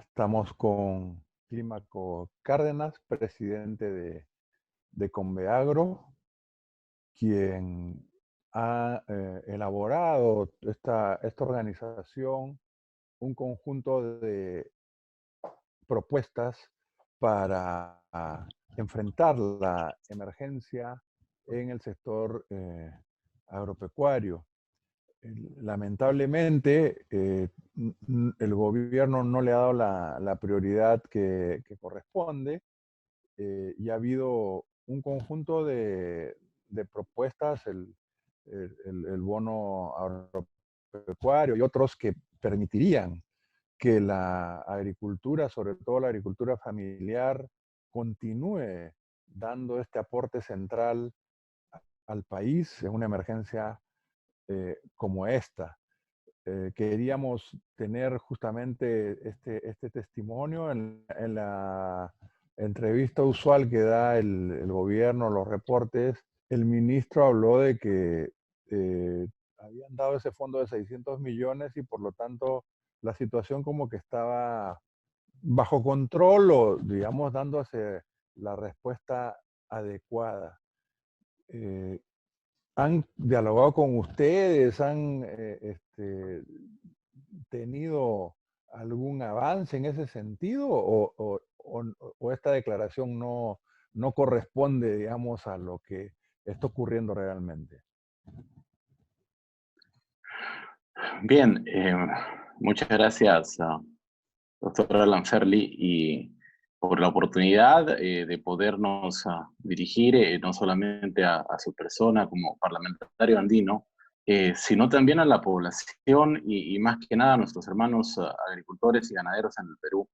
Estamos con Clímaco Cárdenas, presidente de Conveagro, quien ha elaborado esta organización, un conjunto de propuestas para enfrentar la emergencia en el sector agropecuario. Lamentablemente, el gobierno no le ha dado la prioridad que corresponde, y ha habido un conjunto de propuestas, el bono agropecuario y otros que permitirían que la agricultura, sobre todo la agricultura familiar, continúe dando este aporte central al país en una emergencia como esta. Queríamos tener justamente este testimonio en la entrevista usual que da el gobierno, los reportes. El ministro habló de que habían dado ese fondo de 600 millones y por lo tanto la situación como que estaba bajo control o, digamos, dándose la respuesta adecuada. Eh, ¿Han dialogado con ustedes? ¿Han tenido algún avance en ese sentido? ¿O esta declaración no corresponde, digamos, a lo que está ocurriendo realmente? Bien, muchas gracias, doctora Lanferli, y por la oportunidad de podernos dirigir no solamente a su persona como parlamentario andino, sino también a la población y más que nada a nuestros hermanos agricultores y ganaderos en el Perú.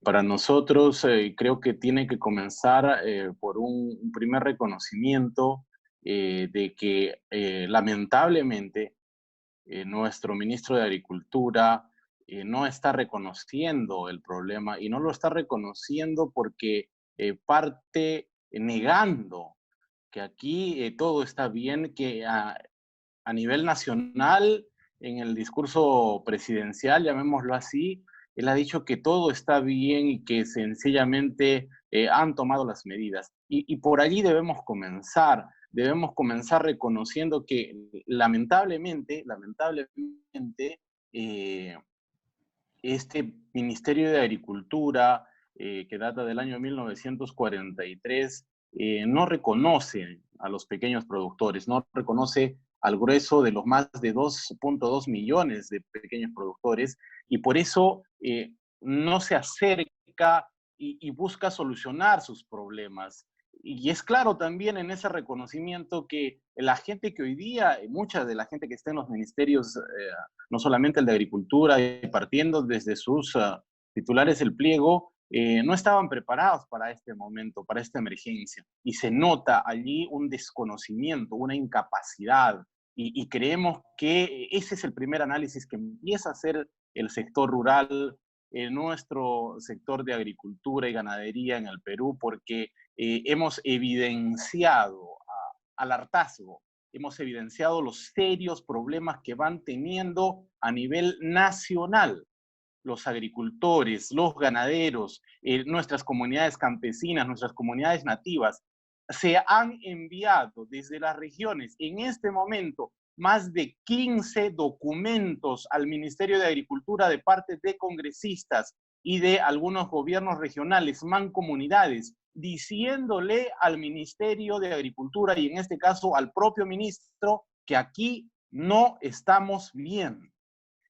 Para nosotros creo que tiene que comenzar por un primer reconocimiento de que lamentablemente nuestro ministro de Agricultura no está reconociendo el problema y no lo está reconociendo porque parte negando que aquí todo está bien, que a nivel nacional, en el discurso presidencial, llamémoslo así, él ha dicho que todo está bien y que sencillamente han tomado las medidas. Y por allí debemos comenzar reconociendo que lamentablemente, eh, este Ministerio de Agricultura, que data del año 1943, no reconoce a los pequeños productores, no reconoce al grueso de los más de 2.2 millones de pequeños productores, y por eso no se acerca y busca solucionar sus problemas. Y es claro también en ese reconocimiento que la gente que hoy día, mucha de la gente que está en los ministerios, no solamente el de Agricultura, y partiendo desde sus titulares del pliego, no estaban preparados para este momento, para esta emergencia. Y se nota allí un desconocimiento, una incapacidad. Y creemos que ese es el primer análisis que empieza a hacer el sector rural, nuestro sector de agricultura y ganadería en el Perú, porque hemos evidenciado al hartazgo, hemos evidenciado los serios problemas que van teniendo a nivel nacional los agricultores, los ganaderos, nuestras comunidades campesinas, nuestras comunidades nativas. Se han enviado desde las regiones en este momento más de 15 documentos al Ministerio de Agricultura de parte de congresistas y de algunos gobiernos regionales, mancomunidades, diciéndole al Ministerio de Agricultura y en este caso al propio ministro que aquí no estamos bien.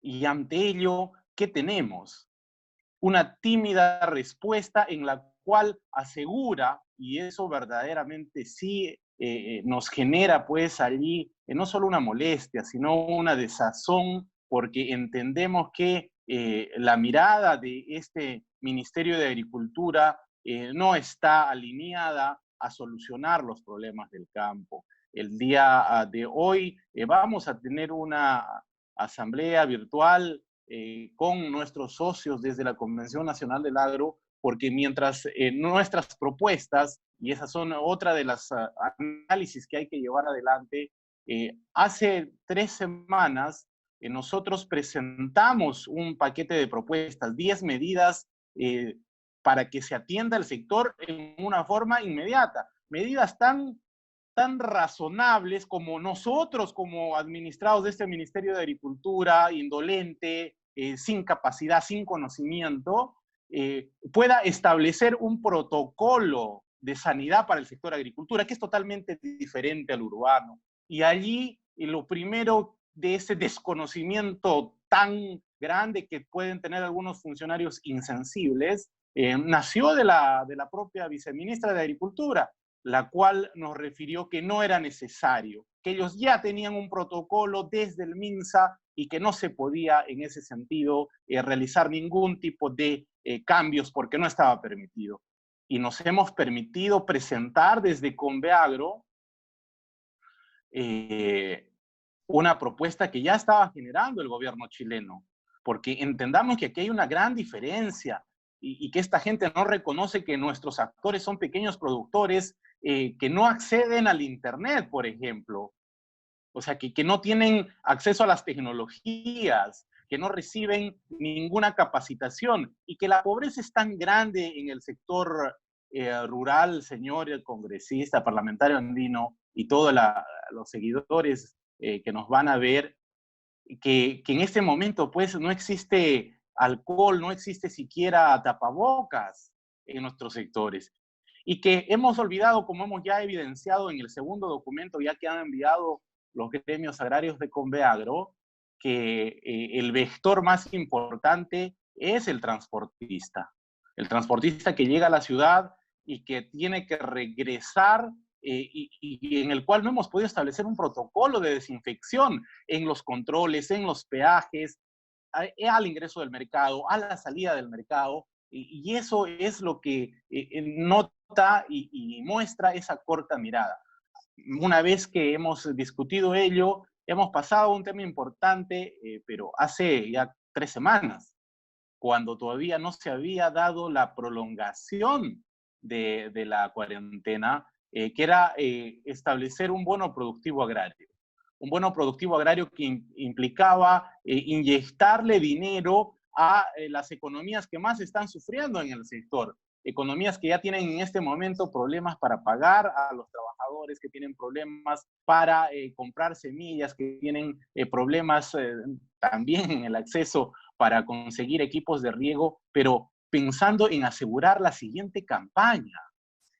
Y ante ello, ¿qué tenemos? Una tímida respuesta en la cual asegura, y eso verdaderamente sí nos genera pues allí no solo una molestia, sino una desazón, porque entendemos que la mirada de este Ministerio de Agricultura no está alineada a solucionar los problemas del campo. El día de hoy vamos a tener una asamblea virtual con nuestros socios desde la Convención Nacional del Agro, porque mientras nuestras propuestas, y esas son otra de las análisis que hay que llevar adelante, hace 3 semanas nosotros presentamos un paquete de propuestas, 10 medidas para que se atienda el sector en una forma inmediata. Medidas tan razonables como nosotros, como administrados de este Ministerio de Agricultura, indolente, sin capacidad, sin conocimiento, pueda establecer un protocolo de sanidad para el sector agricultura, que es totalmente diferente al urbano. Y allí lo primero de ese desconocimiento tan grande que pueden tener algunos funcionarios insensibles, nació de la propia viceministra de Agricultura, la cual nos refirió que no era necesario, que ellos ya tenían un protocolo desde el MINSA y que no se podía en ese sentido realizar ningún tipo de cambios porque no estaba permitido. Y nos hemos permitido presentar desde Conveagro una propuesta que ya estaba generando el gobierno chileno, porque entendamos que aquí hay una gran diferencia y que esta gente no reconoce que nuestros actores son pequeños productores que no acceden al Internet, por ejemplo. O sea, que no tienen acceso a las tecnologías, que no reciben ninguna capacitación y que la pobreza es tan grande en el sector rural, señor el congresista, parlamentario andino y todos los seguidores que nos van a ver, que en este momento pues no existe alcohol, no existe siquiera tapabocas en nuestros sectores. Y que hemos olvidado, como hemos ya evidenciado en el segundo documento ya que han enviado los gremios agrarios de Conveagro, que el vector más importante es el transportista. El transportista que llega a la ciudad y que tiene que regresar y en el cual no hemos podido establecer un protocolo de desinfección en los controles, en los peajes, al ingreso del mercado, a la salida del mercado, y eso es lo que nota y muestra esa corta mirada. Una vez que hemos discutido ello, hemos pasado a un tema importante, pero hace ya 3 semanas, cuando todavía no se había dado la prolongación de la cuarentena, que era establecer un bono productivo agrario. Un bono productivo agrario que implicaba inyectarle dinero a las economías que más están sufriendo en el sector. Economías que ya tienen en este momento problemas para pagar a los trabajadores, que tienen problemas para comprar semillas, que tienen problemas también en el acceso para conseguir equipos de riego, pero pensando en asegurar la siguiente campaña.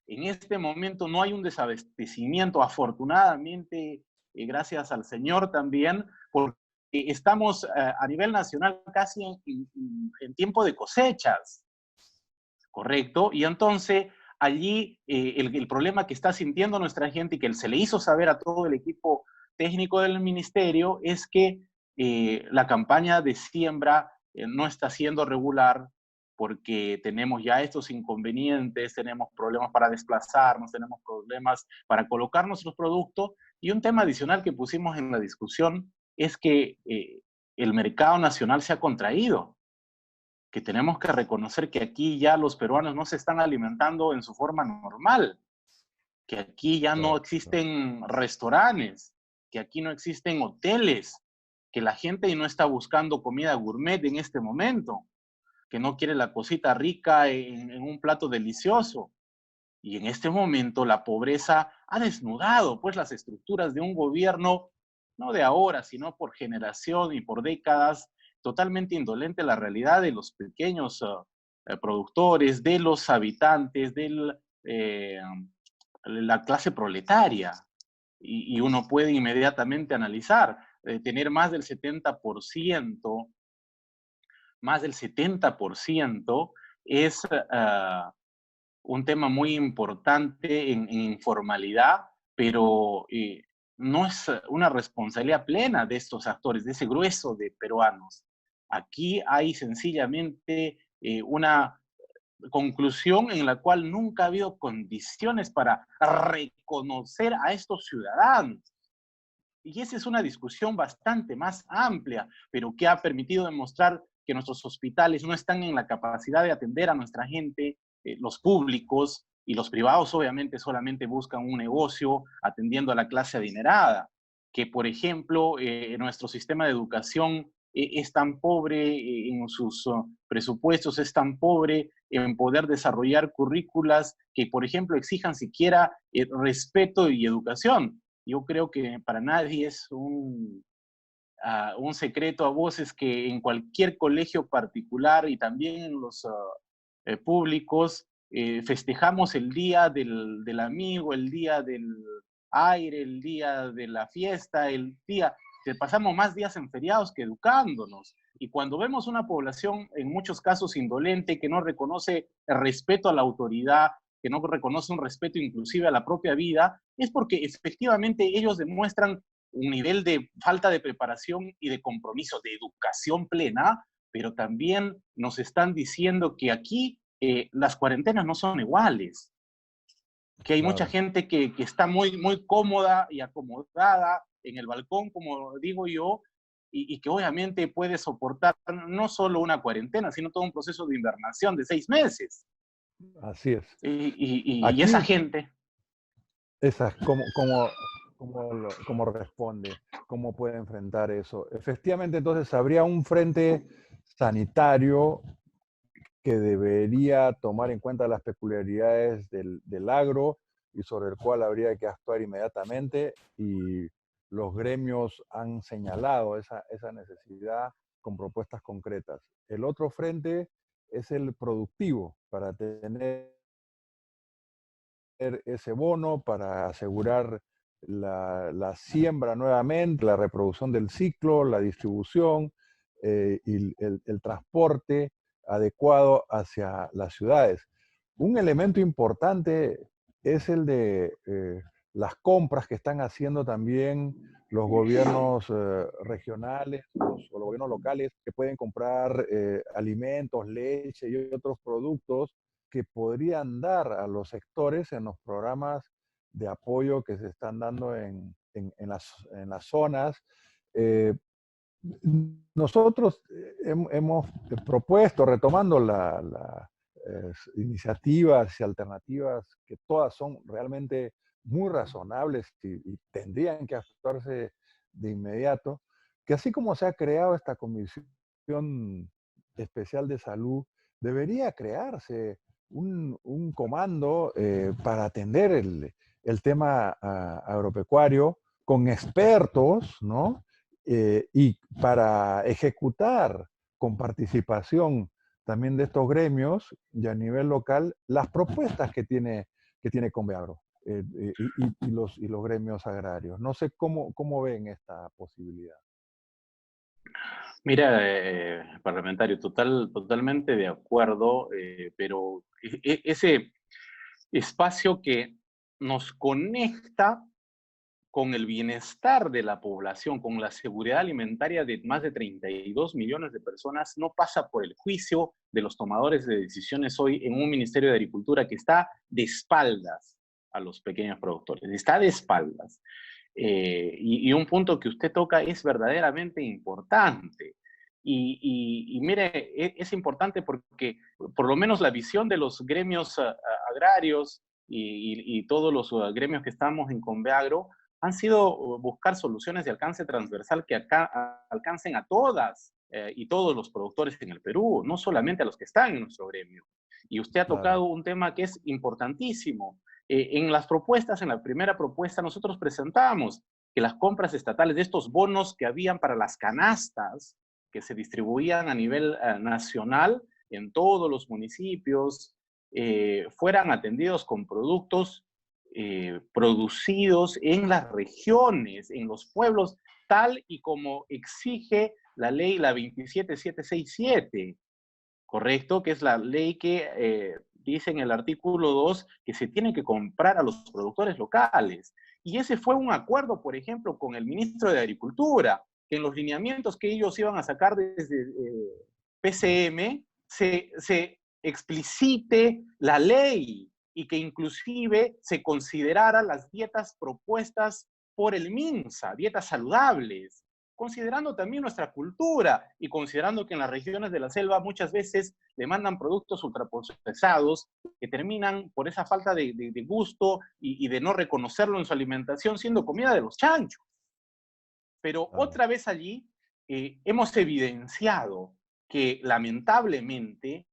En este momento no hay un desabastecimiento, afortunadamente, gracias al Señor también, porque estamos a nivel nacional casi en tiempo de cosechas, ¿correcto? Y entonces allí el problema que está sintiendo nuestra gente y que se le hizo saber a todo el equipo técnico del ministerio es que la campaña de siembra no está siendo regular porque tenemos ya estos inconvenientes, tenemos problemas para desplazarnos, tenemos problemas para colocar nuestros productos. Y un tema adicional que pusimos en la discusión es que el mercado nacional se ha contraído, que tenemos que reconocer que aquí ya los peruanos no se están alimentando en su forma normal, que aquí ya no existen restaurantes, que aquí no existen hoteles, que la gente no está buscando comida gourmet en este momento, que no quiere la cosita rica en un plato delicioso. Y en este momento la pobreza ha desnudado pues las estructuras de un gobierno, no de ahora, sino por generación y por décadas, totalmente indolente a la realidad de los pequeños productores, de los habitantes, de la clase proletaria. Y uno puede inmediatamente analizar, tener más del 70% es un tema muy importante en informalidad, pero no es una responsabilidad plena de estos actores, de ese grueso de peruanos. Aquí hay sencillamente una conclusión en la cual nunca ha habido condiciones para reconocer a estos ciudadanos. Y esa es una discusión bastante más amplia, pero que ha permitido demostrar que nuestros hospitales no están en la capacidad de atender a nuestra gente, los públicos y los privados obviamente solamente buscan un negocio atendiendo a la clase adinerada. que, por ejemplo, nuestro sistema de educación es tan pobre en sus presupuestos, es tan pobre en poder desarrollar currículas que, por ejemplo, exijan siquiera respeto y educación. Yo creo que para nadie es un secreto a voces que en cualquier colegio particular y también en los públicos festejamos el día del amigo, el día del aire, el día de la fiesta, el día que pasamos más días en feriados que educándonos. Y cuando vemos una población en muchos casos indolente, que no reconoce el respeto a la autoridad, que no reconoce un respeto inclusive a la propia vida, es porque efectivamente ellos demuestran un nivel de falta de preparación y de compromiso, de educación plena, pero también nos están diciendo que aquí las cuarentenas no son iguales, que hay mucha Claro, gente que está muy cómoda y acomodada en el balcón, como digo yo, y que obviamente puede soportar no solo una cuarentena, sino todo un proceso de invernación de 6 meses. así es. Y esa Aquí, gente, ¿cómo responde? ¿Cómo puede enfrentar eso? Efectivamente, entonces habría un frente sanitario que debería tomar en cuenta las peculiaridades del agro y sobre el cual habría que actuar inmediatamente, y los gremios han señalado esa necesidad con propuestas concretas. El otro frente es el productivo, para tener ese bono, para asegurar la siembra nuevamente, la reproducción del ciclo, la distribución y el transporte adecuado hacia las ciudades. Un elemento importante es el de las compras que están haciendo también los gobiernos regionales o los gobiernos locales, que pueden comprar alimentos, leche y otros productos que podrían dar a los sectores en los programas de apoyo que se están dando en las zonas. Eh, Nosotros hemos propuesto, retomando iniciativas y alternativas que todas son realmente muy razonables y tendrían que actuarse de inmediato, que así como se ha creado esta comisión especial de salud, debería crearse un comando para atender el tema agropecuario con expertos, ¿no? Y para ejecutar con participación también de estos gremios y a nivel local las propuestas que tiene Conveagro y los gremios agrarios. No sé cómo ven esta posibilidad. mira, parlamentario, totalmente de acuerdo, pero ese espacio que nos conecta con el bienestar de la población, con la seguridad alimentaria de más de 32 millones de personas, no pasa por el juicio de los tomadores de decisiones hoy en un Ministerio de Agricultura que está de espaldas a los pequeños productores, está de espaldas. Y un punto que usted toca es verdaderamente importante. Y mire, es importante porque por lo menos la visión de los gremios agrarios y todos los gremios que estamos en Conveagro han sido buscar soluciones de alcance transversal que acá alcancen a todas y todos los productores en el Perú, no solamente a los que están en nuestro gremio. Y usted ha Claro, tocado un tema que es importantísimo. En las propuestas, en la primera propuesta, nosotros presentamos que las compras estatales de estos bonos que habían para las canastas que se distribuían a nivel nacional en todos los municipios fueran atendidos con productos producidos en las regiones, en los pueblos, tal y como exige la ley, la 27767, ¿correcto? Que es la ley que dice en el artículo 2 que se tiene que comprar a los productores locales. Y ese fue un acuerdo, por ejemplo, con el ministro de Agricultura, que en los lineamientos que ellos iban a sacar desde PCM se explicite la ley y que inclusive se considerara las dietas propuestas por el MINSA, dietas saludables, considerando también nuestra cultura y considerando que en las regiones de la selva muchas veces demandan productos ultraprocesados que terminan por esa falta de gusto y de no reconocerlo en su alimentación siendo comida de los chanchos. Pero Claro. otra vez allí hemos evidenciado que lamentablemente,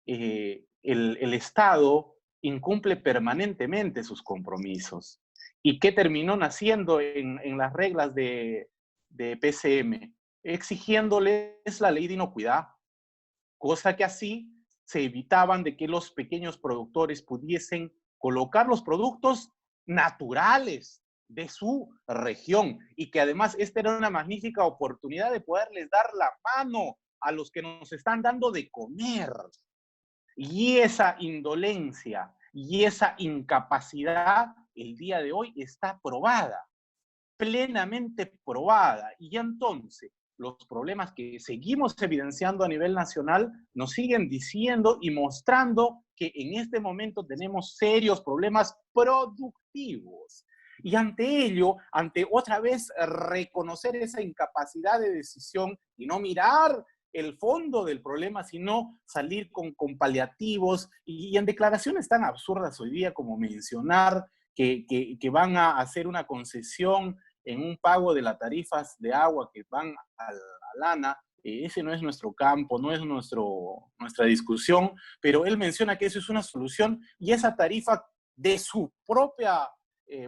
el Estado incumple permanentemente sus compromisos. ¿Y qué terminó naciendo en las reglas de PCM? Exigiéndoles la ley de inocuidad, cosa que así se evitaban de que los pequeños productores pudiesen colocar los productos naturales de su región y que además esta era una magnífica oportunidad de poderles dar la mano a los que nos están dando de comer. Y esa indolencia y esa incapacidad el día de hoy está probada, plenamente probada. Y entonces los problemas que seguimos evidenciando a nivel nacional nos siguen diciendo y mostrando que en este momento tenemos serios problemas productivos. Y ante ello, ante otra vez reconocer esa incapacidad de decisión y no mirar el fondo del problema, sino salir con paliativos y en declaraciones tan absurdas hoy día como mencionar que van a hacer una concesión en un pago de las tarifas de agua que van al ANA. Ese no es nuestro campo, no es nuestra discusión, pero él menciona que eso es una solución y esa tarifa de su propia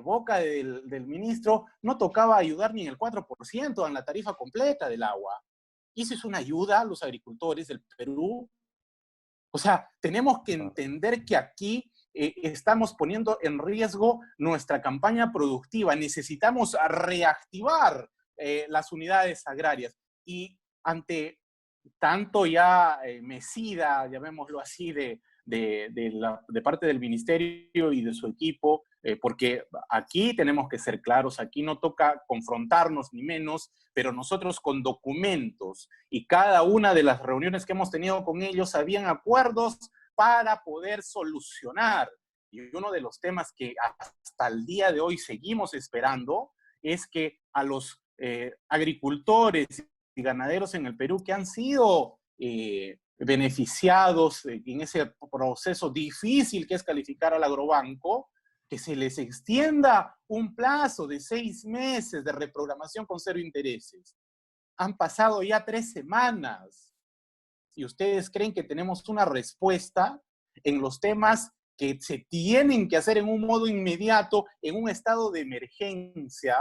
boca del ministro no tocaba ayudar ni en el 4% en la tarifa completa del agua. Y eso es una ayuda a los agricultores del Perú. O sea, tenemos que entender que aquí estamos poniendo en riesgo nuestra campaña productiva. Necesitamos reactivar las unidades agrarias. Y ante tanto ya mesida, llamémoslo así, de parte del ministerio y de su equipo, porque aquí tenemos que ser claros, aquí no toca confrontarnos ni menos, pero nosotros con documentos y cada una de las reuniones que hemos tenido con ellos habían acuerdos para poder solucionar. Y uno de los temas que hasta el día de hoy seguimos esperando es que a los agricultores y ganaderos en el Perú que han sido beneficiados en ese proceso difícil que es calificar al agrobanco, que se les extienda un plazo de 6 meses de reprogramación con cero intereses. Han pasado ya 3 semanas y ustedes creen que tenemos una respuesta en los temas que se tienen que hacer en un modo inmediato, en un estado de emergencia.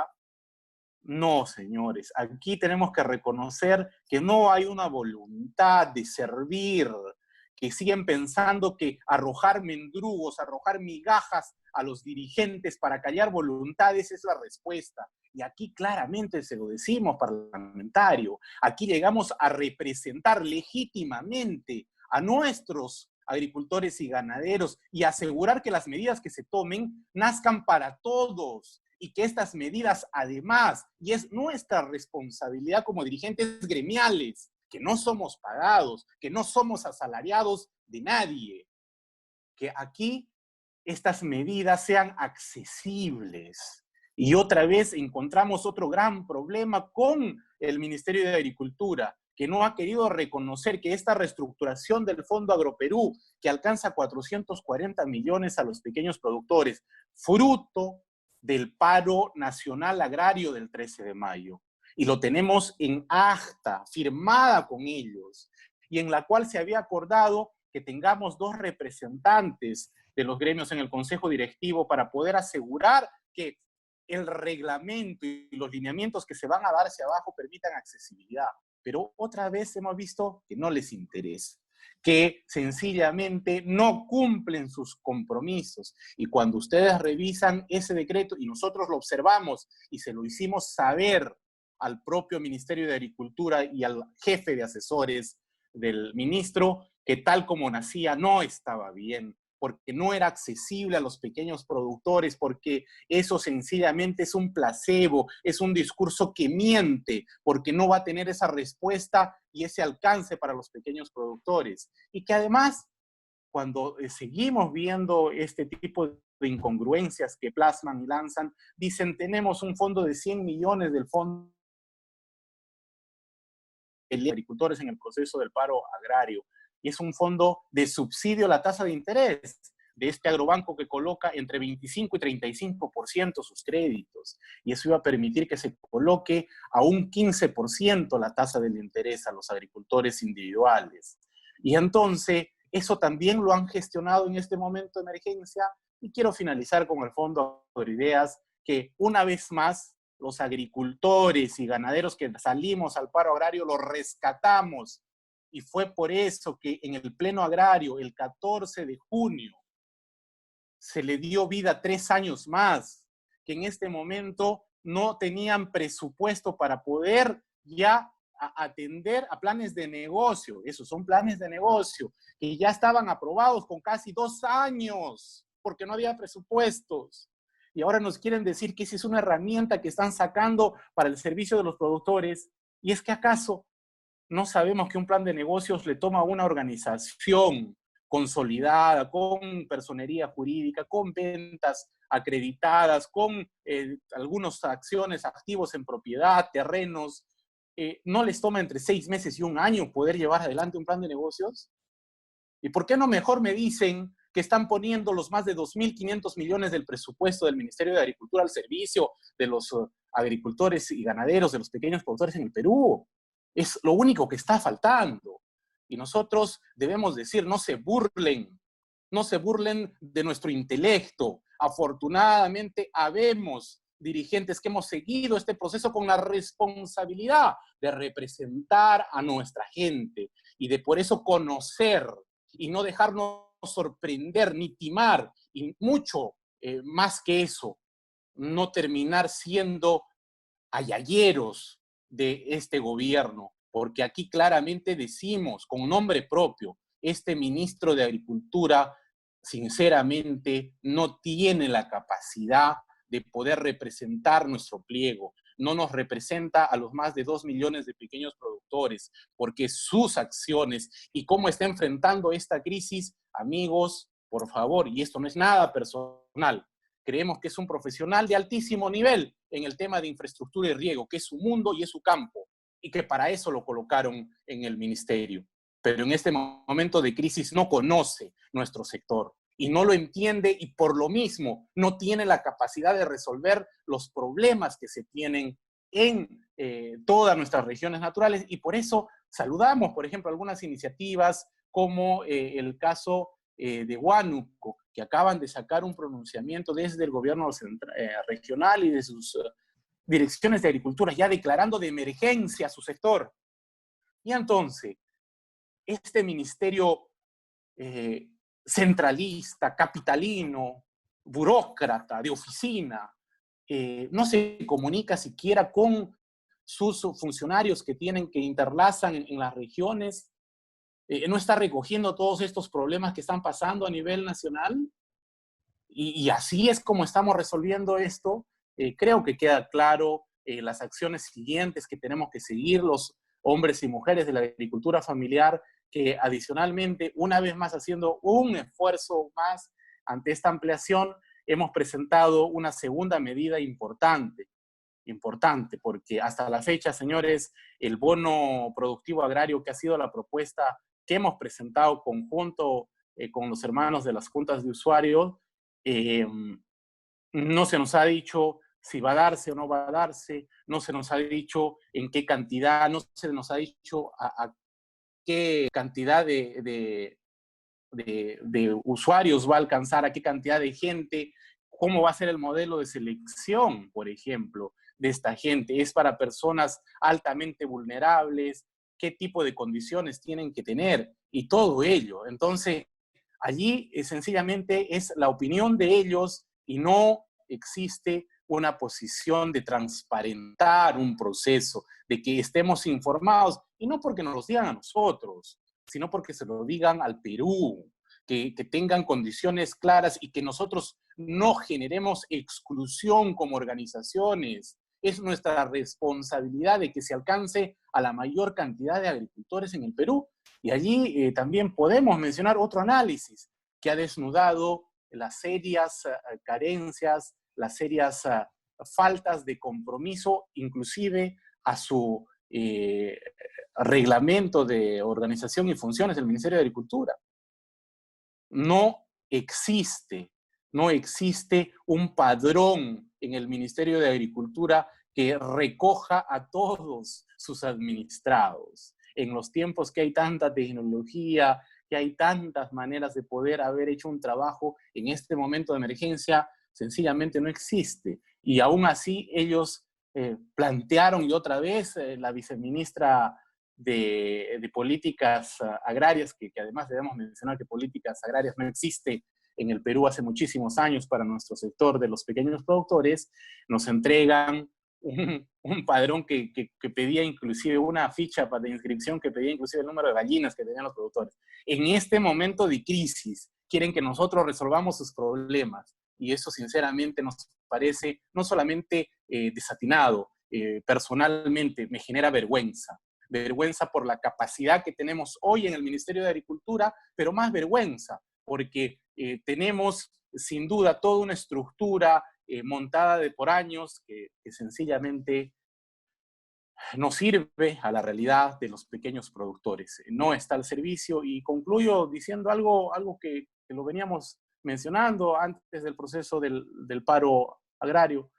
No, señores, aquí tenemos que reconocer que no hay una voluntad de servir, que siguen pensando que arrojar mendrugos, arrojar migajas a los dirigentes para callar voluntades es la respuesta. Y aquí claramente se lo decimos, parlamentario, aquí llegamos a representar legítimamente a nuestros agricultores y ganaderos y asegurar que las medidas que se tomen nazcan para todos y que estas medidas además, y es nuestra responsabilidad como dirigentes gremiales, que no somos pagados, que no somos asalariados de nadie, que aquí estas medidas sean accesibles. Y otra vez encontramos otro gran problema con el Ministerio de Agricultura, que no ha querido reconocer que esta reestructuración del Fondo Agroperú, que alcanza 440 millones a los pequeños productores, fruto del paro nacional agrario del 13 de mayo. Y lo tenemos en acta, firmada con ellos, y en la cual se había acordado que tengamos 2 representantes de los gremios en el Consejo Directivo para poder asegurar que el reglamento y los lineamientos que se van a dar hacia abajo permitan accesibilidad. Pero otra vez hemos visto que no les interesa, que sencillamente no cumplen sus compromisos. Y cuando ustedes revisan ese decreto, y nosotros lo observamos y se lo hicimos saber al propio Ministerio de Agricultura y al jefe de asesores del ministro, que tal como nacía no estaba bien, porque no era accesible a los pequeños productores, porque eso sencillamente es un placebo, es un discurso que miente, porque no va a tener esa respuesta y ese alcance para los pequeños productores. Y que además, cuando seguimos viendo este tipo de incongruencias que plasman y lanzan, dicen, tenemos un fondo de 100 millones del fondo de agricultores en el proceso del paro agrario. Y es un fondo de subsidio a la tasa de interés. de este agrobanco que coloca entre 25 y 35% sus créditos, y eso iba a permitir que se coloque a un 15% la tasa del interés a los agricultores individuales. Y entonces, eso también lo han gestionado en este momento de emergencia, y quiero finalizar con el Fondo Agroideas, que una vez más, los agricultores y ganaderos que salimos al paro agrario los rescatamos, y fue por eso que en el Pleno Agrario, el 14 de junio, se le dio vida 3 años más, que en este momento no tenían presupuesto para poder ya atender a planes de negocio. Esos son planes de negocio que ya estaban aprobados con casi 2 años, porque no había presupuestos. Y ahora nos quieren decir que esa es una herramienta que están sacando para el servicio de los productores. ¿Y es que acaso no sabemos que un plan de negocios le toma a una organización consolidada, con personería jurídica, con ventas acreditadas, con algunas acciones, activos en propiedad, terrenos? ¿No les toma entre 6 meses y 1 año poder llevar adelante un plan de negocios? ¿Y por qué no mejor me dicen que están poniendo los más de 2.500 millones del presupuesto del Ministerio de Agricultura al servicio de los agricultores y ganaderos, de los pequeños productores en el Perú? Es lo único que está faltando. Y nosotros debemos decir, no se burlen de nuestro intelecto. Afortunadamente, habemos dirigentes que hemos seguido este proceso con la responsabilidad de representar a nuestra gente y de por eso conocer y no dejarnos sorprender ni timar, y mucho más que eso, no terminar siendo ayayeros de este gobierno, porque aquí claramente decimos con nombre propio, este ministro de Agricultura sinceramente no tiene la capacidad de poder representar nuestro pliego, no nos representa a los más de 2 millones de pequeños productores, porque sus acciones y cómo está enfrentando esta crisis, amigos, por favor, y esto no es nada personal, creemos que es un profesional de altísimo nivel en el tema de infraestructura y riego, que es su mundo y es su campo, y que para eso lo colocaron en el ministerio. Pero en este momento de crisis no conoce nuestro sector y no lo entiende, y por lo mismo no tiene la capacidad de resolver los problemas que se tienen en todas nuestras regiones naturales. Y por eso saludamos, por ejemplo, algunas iniciativas como el caso de Huánuco, que acaban de sacar un pronunciamiento desde el gobierno regional y de sus direcciones de agricultura, ya declarando de emergencia su sector. Y entonces, este ministerio centralista, capitalino, burócrata, de oficina, no se comunica siquiera con sus funcionarios que tienen, que interlazan en las regiones, no está recogiendo todos estos problemas que están pasando a nivel nacional. Y así es como estamos resolviendo esto. Creo que queda claro las acciones siguientes que tenemos que seguir los hombres y mujeres de la agricultura familiar, que adicionalmente, una vez más haciendo un esfuerzo más ante esta ampliación, hemos presentado una segunda medida importante, porque hasta la fecha, señores, el bono productivo agrario, que ha sido la propuesta que hemos presentado conjunto con los hermanos de las juntas de usuarios, no se nos ha dicho si va a darse o no va a darse, no se nos ha dicho en qué cantidad, no se nos ha dicho a qué cantidad de usuarios va a alcanzar, a qué cantidad de gente, cómo va a ser el modelo de selección, por ejemplo, de esta gente. ¿Es para personas altamente vulnerables? ¿Qué tipo de condiciones tienen que tener? Y todo ello. Entonces, allí sencillamente es la opinión de ellos y no existe una posición de transparentar un proceso, de que estemos informados, y no porque nos lo digan a nosotros, sino porque se lo digan al Perú, que tengan condiciones claras y que nosotros no generemos exclusión como organizaciones. Es nuestra responsabilidad de que se alcance a la mayor cantidad de agricultores en el Perú. Y allí también podemos mencionar otro análisis que ha desnudado las serias carencias, las serias faltas de compromiso, inclusive a su reglamento de organización y funciones del Ministerio de Agricultura. No no existe un padrón en el Ministerio de Agricultura que recoja a todos sus administrados. En los tiempos que hay tanta tecnología, que hay tantas maneras de poder haber hecho un trabajo, en este momento de emergencia sencillamente no existe. Y aún así ellos plantearon, y otra vez la viceministra de Políticas Agrarias, que además debemos mencionar que políticas agrarias no existe en el Perú hace muchísimos años para nuestro sector de los pequeños productores, nos entregan un padrón que pedía inclusive una ficha de inscripción que pedía inclusive el número de gallinas que tenían los productores. En este momento de crisis, quieren que nosotros resolvamos sus problemas. Y eso sinceramente nos parece no solamente desatinado, personalmente me genera vergüenza. Vergüenza por la capacidad que tenemos hoy en el Ministerio de Agricultura, pero más vergüenza porque tenemos sin duda toda una estructura montada por años que sencillamente no sirve a la realidad de los pequeños productores. No está al servicio, y concluyo diciendo algo que lo veníamos mencionando antes del proceso del paro agrario.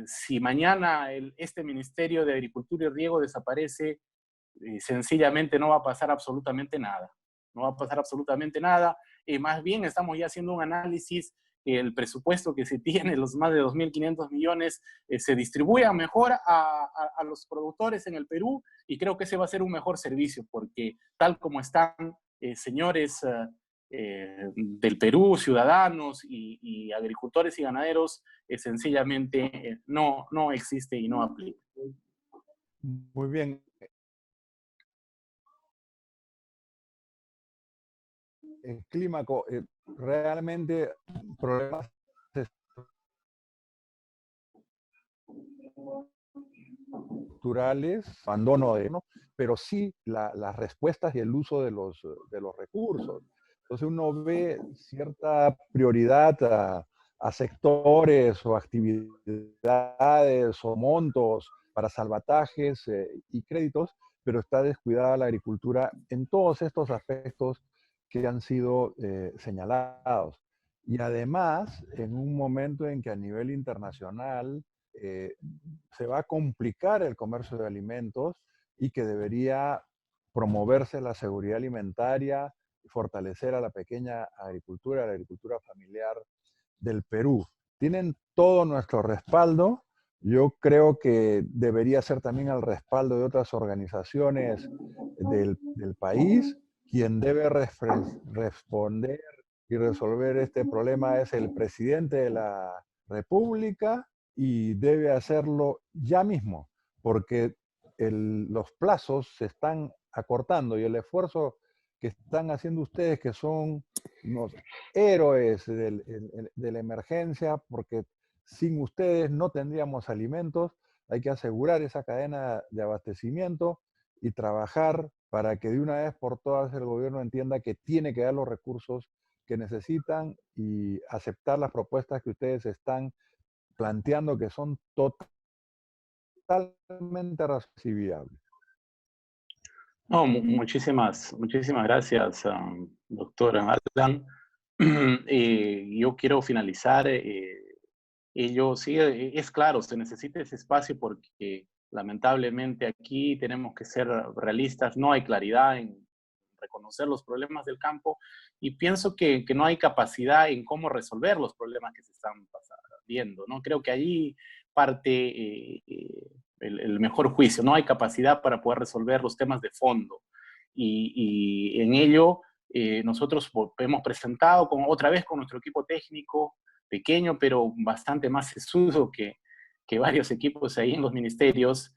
Si mañana este Ministerio de Agricultura y Riego desaparece, sencillamente no va a pasar absolutamente nada. No va a pasar absolutamente nada. Más bien estamos ya haciendo un análisis que el presupuesto que se tiene, los más de 2.500 millones, se distribuya mejor a los productores en el Perú, y creo que ese va a ser un mejor servicio, porque tal como están, señores del Perú, ciudadanos y agricultores y ganaderos, sencillamente no existe y no aplica. Muy bien. Clímaco, realmente problemas estructurales, abandono de, ¿no? Pero sí las respuestas y el uso de los recursos. Entonces uno ve cierta prioridad a sectores o actividades o montos para salvatajes y créditos, pero está descuidada la agricultura en todos estos aspectos que han sido señalados. Y además, en un momento en que a nivel internacional se va a complicar el comercio de alimentos y que debería promoverse la seguridad alimentaria y fortalecer a la pequeña agricultura, la agricultura familiar del Perú. Tienen todo nuestro respaldo. Yo creo que debería ser también el respaldo de otras organizaciones del país. Quien debe responder y resolver este problema es el presidente de la República, y debe hacerlo ya mismo, porque los plazos se están acortando y el esfuerzo que están haciendo ustedes, que son unos héroes de la emergencia, porque sin ustedes no tendríamos alimentos. Hay que asegurar esa cadena de abastecimiento y trabajar para que de una vez por todas el gobierno entienda que tiene que dar los recursos que necesitan y aceptar las propuestas que ustedes están planteando, que son totalmente recibibles. No, muchísimas gracias, doctor Alan. Yo quiero finalizar. Ello sí, es claro, se necesita ese espacio porque lamentablemente aquí tenemos que ser realistas, no hay claridad en reconocer los problemas del campo, y pienso que no hay capacidad en cómo resolver los problemas que se están viendo, ¿no? Creo que allí parte el mejor juicio, no hay capacidad para poder resolver los temas de fondo, y en ello nosotros hemos presentado otra vez con nuestro equipo técnico, pequeño, pero bastante más sesudo que varios equipos ahí en los ministerios,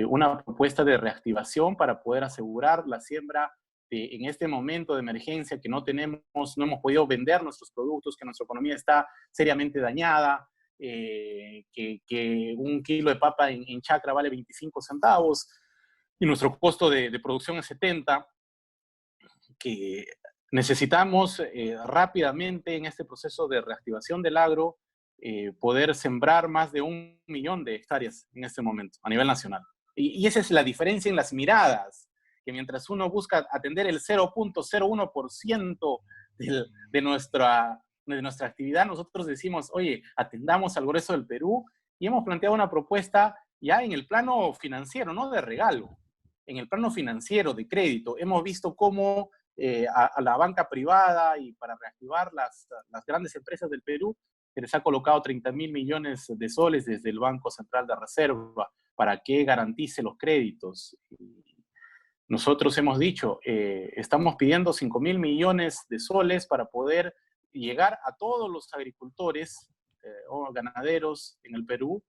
una propuesta de reactivación para poder asegurar la siembra en este momento de emergencia, que no hemos podido vender nuestros productos, que nuestra economía está seriamente dañada, que un kilo de papa en Chacra vale 25 centavos y nuestro costo de producción es 70, que necesitamos rápidamente en este proceso de reactivación del agro poder sembrar más de 1 millón de hectáreas en este momento a nivel nacional. Y esa es la diferencia en las miradas, que mientras uno busca atender el 0.01% de nuestra actividad, nosotros decimos, oye, atendamos al grueso del Perú, y hemos planteado una propuesta ya en el plano financiero, no de regalo, en el plano financiero, de crédito. Hemos visto cómo a la banca privada y para reactivar las grandes empresas del Perú, se les ha colocado 30.000 millones de soles desde el Banco Central de Reserva para que garantice los créditos. Nosotros hemos dicho, estamos pidiendo 5.000 millones de soles para poder llegar a todos los agricultores o ganaderos en el Perú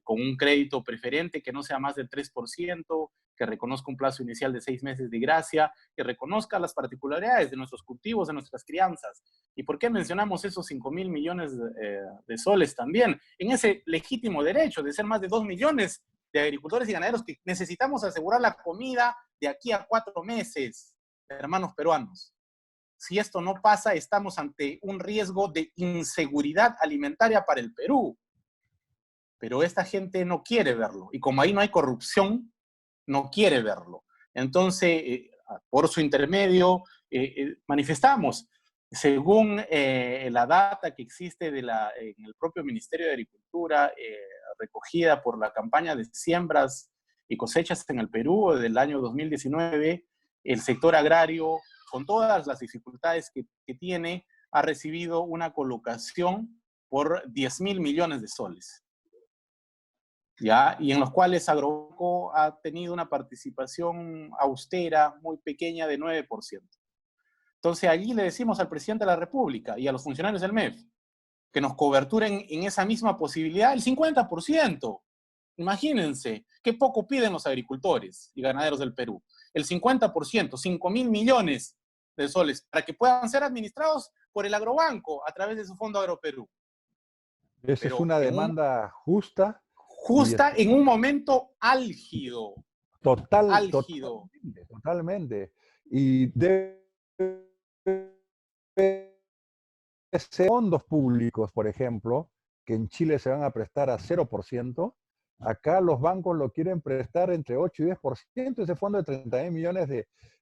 con un crédito preferente que no sea más del 3%, que reconozca un plazo inicial de 6 meses de gracia, que reconozca las particularidades de nuestros cultivos, de nuestras crianzas. ¿Y por qué mencionamos esos 5.000 millones de soles también? En ese legítimo derecho de ser más de 2 millones de agricultores y ganaderos que necesitamos asegurar la comida de aquí a 4 meses, hermanos peruanos. Si esto no pasa, estamos ante un riesgo de inseguridad alimentaria para el Perú. Pero esta gente no quiere verlo. Y como ahí no hay corrupción, no quiere verlo. Entonces, por su intermedio, manifestamos, según la data que existe en el propio Ministerio de Agricultura, recogida por la campaña de siembras y cosechas en el Perú del año 2019, el sector agrario, con todas las dificultades que tiene, ha recibido una colocación por 10.000 millones de soles. ¿Ya? Y en los cuales Agrobanco ha tenido una participación austera, muy pequeña, de 9%. Entonces allí le decimos al presidente de la República y a los funcionarios del MEF que nos coberturen en esa misma posibilidad el 50%. Imagínense, qué poco piden los agricultores y ganaderos del Perú. El 50%, 5.000 millones de soles, para que puedan ser administrados por el Agrobanco a través de su Fondo Agroperú. Esa es una demanda justa en un momento álgido. Álgido. Totalmente. Y debe ser fondos públicos, por ejemplo, que en Chile se van a prestar a 0%, acá los bancos lo quieren prestar entre 8 y 10%, ese fondo de 30.000 millones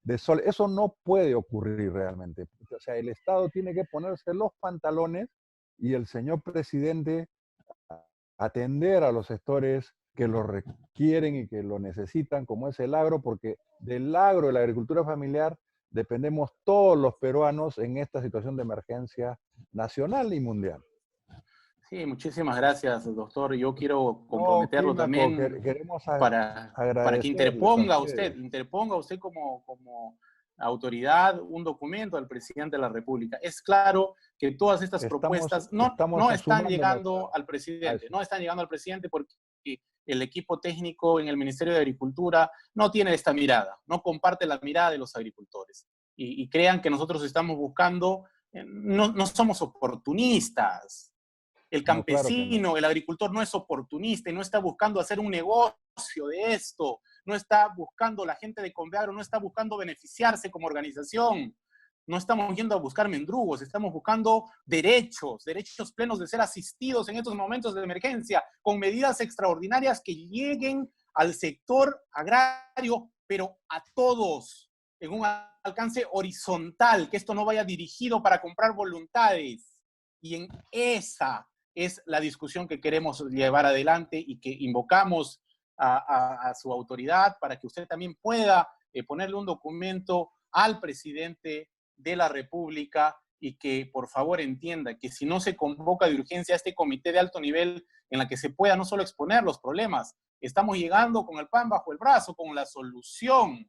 de soles. Eso no puede ocurrir realmente. O sea, el Estado tiene que ponerse los pantalones y el señor presidente atender a los sectores que lo requieren y que lo necesitan, como es el agro, porque del agro, de la agricultura familiar, dependemos todos los peruanos en esta situación de emergencia nacional y mundial. Sí, muchísimas gracias, doctor. Yo quiero comprometerlo también para que interponga usted como autoridad un documento al presidente de la República. Es claro que todas estas propuestas no están llegando al presidente, no están llegando al presidente porque el equipo técnico en el Ministerio de Agricultura no tiene esta mirada, no comparte la mirada de los agricultores. Y crean que nosotros estamos buscando, no somos oportunistas. El campesino, no, claro el agricultor no es oportunista y no está buscando hacer un negocio de esto, no está buscando, la gente de Conveagro no está buscando beneficiarse como organización, no estamos yendo a buscar mendrugos, estamos buscando derechos plenos de ser asistidos en estos momentos de emergencia, con medidas extraordinarias que lleguen al sector agrario, pero a todos, en un alcance horizontal, que esto no vaya dirigido para comprar voluntades. Y en esa es la discusión que queremos llevar adelante y que invocamos a su autoridad para que usted también pueda ponerle un documento al presidente de la República y que por favor entienda que si no se convoca de urgencia a este comité de alto nivel en la que se pueda no solo exponer los problemas, estamos llegando con el pan bajo el brazo, con la solución,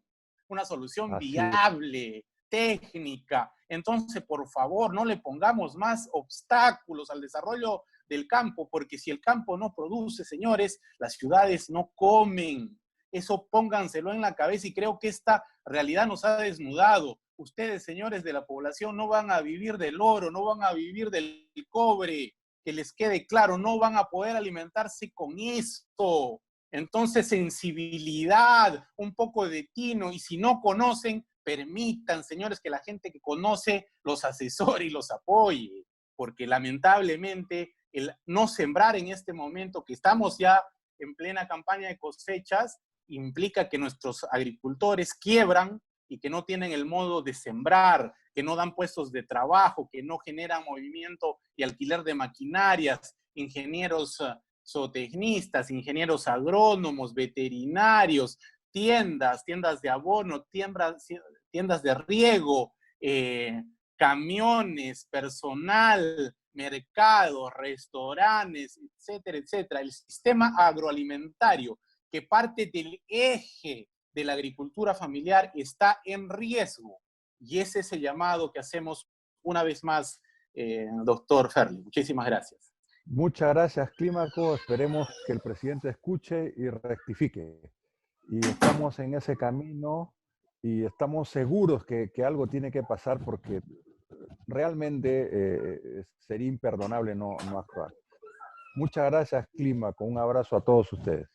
una solución viable, técnica. Entonces, por favor, no le pongamos más obstáculos al desarrollo del campo, porque si el campo no produce, señores, las ciudades no comen. Eso pónganselo en la cabeza y creo que esta realidad nos ha desnudado. Ustedes, señores de la población, no van a vivir del oro, no van a vivir del cobre, que les quede claro, no van a poder alimentarse con esto. Entonces, sensibilidad, un poco de tino, y si no conocen, permitan, señores, que la gente que conoce los asesore y los apoye, porque lamentablemente el no sembrar en este momento, que estamos ya en plena campaña de cosechas, implica que nuestros agricultores quiebran y que no tienen el modo de sembrar. que no dan puestos de trabajo, que no generan movimiento y alquiler de maquinarias, ingenieros zootecnistas, ingenieros agrónomos, veterinarios, tiendas de abono, tiendas de riego, camiones, personal, mercados, restaurantes, etcétera, etcétera. El sistema agroalimentario, que parte del eje de la agricultura familiar, está en riesgo. Y ese es el llamado que hacemos una vez más, doctor Ferli. Muchísimas gracias. Muchas gracias, Clímaco. Esperemos que el presidente escuche y rectifique. Y estamos en ese camino y estamos seguros que algo tiene que pasar porque realmente sería imperdonable no actuar. Muchas gracias, Clímaco. Un abrazo a todos ustedes.